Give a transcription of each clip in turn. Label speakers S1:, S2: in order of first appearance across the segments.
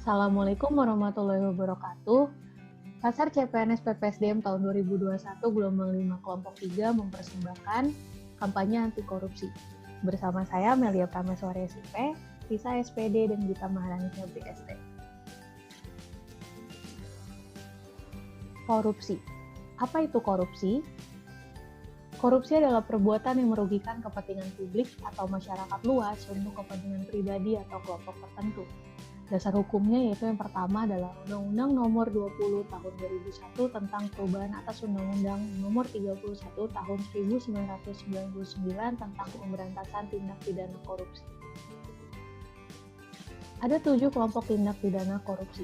S1: Assalamualaikum warahmatullahi wabarakatuh. Pasar CPNS PPSDM tahun 2021 Gelombang 5 Kelompok 3 mempersembahkan kampanye anti korupsi. Bersama saya Melia Prameswari SIP, Risa SPD, dan Gita Maharani Febri ST. Korupsi. Apa itu korupsi? Korupsi adalah perbuatan yang merugikan kepentingan publik atau masyarakat luas untuk kepentingan pribadi atau kelompok tertentu. Dasar hukumnya yaitu yang pertama adalah Undang-Undang Nomor 20 Tahun 2001 tentang perubahan atas Undang-Undang Nomor 31 Tahun 1999 tentang pemberantasan tindak pidana korupsi. Ada 7 kelompok tindak pidana korupsi.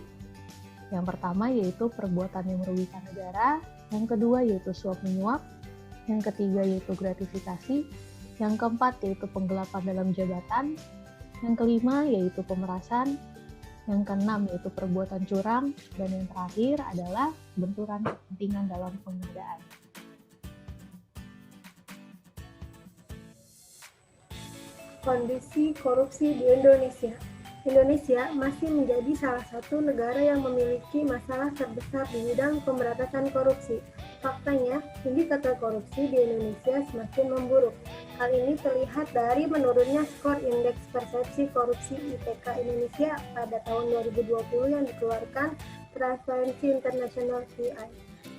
S1: Yang pertama yaitu perbuatan yang merugikan negara, yang kedua yaitu suap menyuap, yang ketiga yaitu gratifikasi, yang keempat yaitu penggelapan dalam jabatan, yang kelima yaitu pemerasan, yang keenam yaitu perbuatan curang, dan yang terakhir adalah benturan kepentingan dalam pengadaan.
S2: Kondisi korupsi di Indonesia. Indonesia masih menjadi salah satu negara yang memiliki masalah terbesar di bidang pemberantasan korupsi. Faktanya, indikator korupsi di Indonesia semakin memburuk. Hal ini terlihat dari menurunnya skor Indeks Persepsi Korupsi IPK Indonesia pada tahun 2020 yang dikeluarkan Transparency International (TI).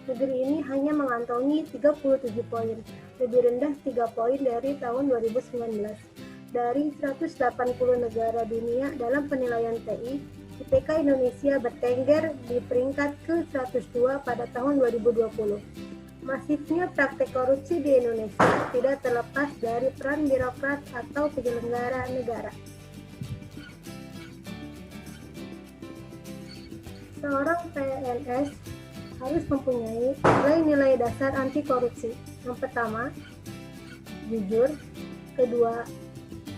S2: Negeri ini hanya mengantongi 37 poin, lebih rendah 3 poin dari tahun 2019. Dari 180 negara dunia dalam penilaian TI, IPK Indonesia bertengger di peringkat ke-102 pada tahun 2020. Masifnya praktek korupsi di Indonesia tidak terlepas dari peran birokrat atau penyelenggara negara. Seorang PNS harus mempunyai nilai-nilai dasar anti korupsi. Yang pertama, jujur. Kedua,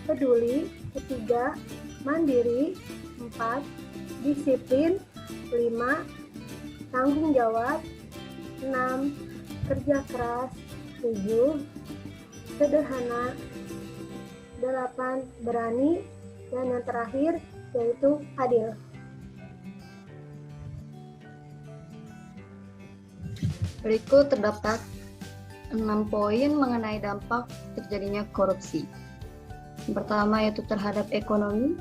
S2: peduli. Ketiga, mandiri. 4, disiplin. 5, tanggung jawab. 6, kerja keras. 7, sederhana. 8, berani. Dan yang terakhir yaitu adil.
S3: Berikut terdapat 6 poin mengenai dampak terjadinya korupsi. Yang pertama yaitu terhadap ekonomi,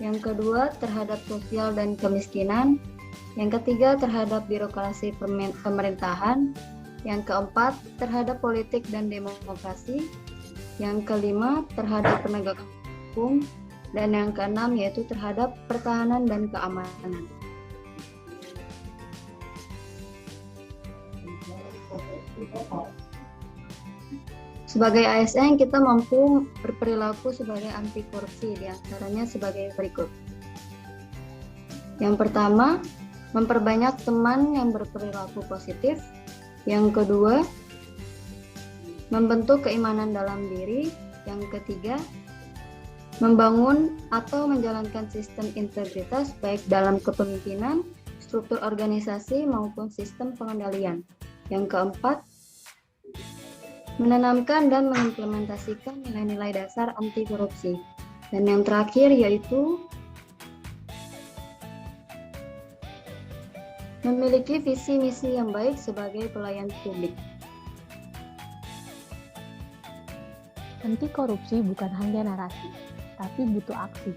S3: yang kedua terhadap sosial dan kemiskinan, yang ketiga terhadap birokrasi pemerintahan, yang keempat terhadap politik dan demokrasi, yang kelima terhadap penegakan hukum, dan yang keenam yaitu terhadap pertahanan dan keamanan. Sebagai ASN, kita mampu berperilaku sebagai anti korupsi, diantaranya sebagai berikut. Yang pertama, memperbanyak teman yang berperilaku positif. Yang kedua, membentuk keimanan dalam diri. Yang ketiga, membangun atau menjalankan sistem integritas baik dalam kepemimpinan, struktur organisasi maupun sistem pengendalian. Yang keempat, menanamkan dan mengimplementasikan nilai-nilai dasar anti korupsi. Dan yang terakhir yaitu memiliki visi misi yang baik sebagai pelayan publik.
S1: Anti korupsi bukan hanya narasi, tapi butuh aksi.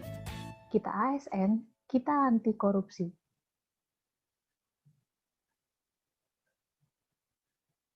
S1: Kita ASN, kita anti korupsi.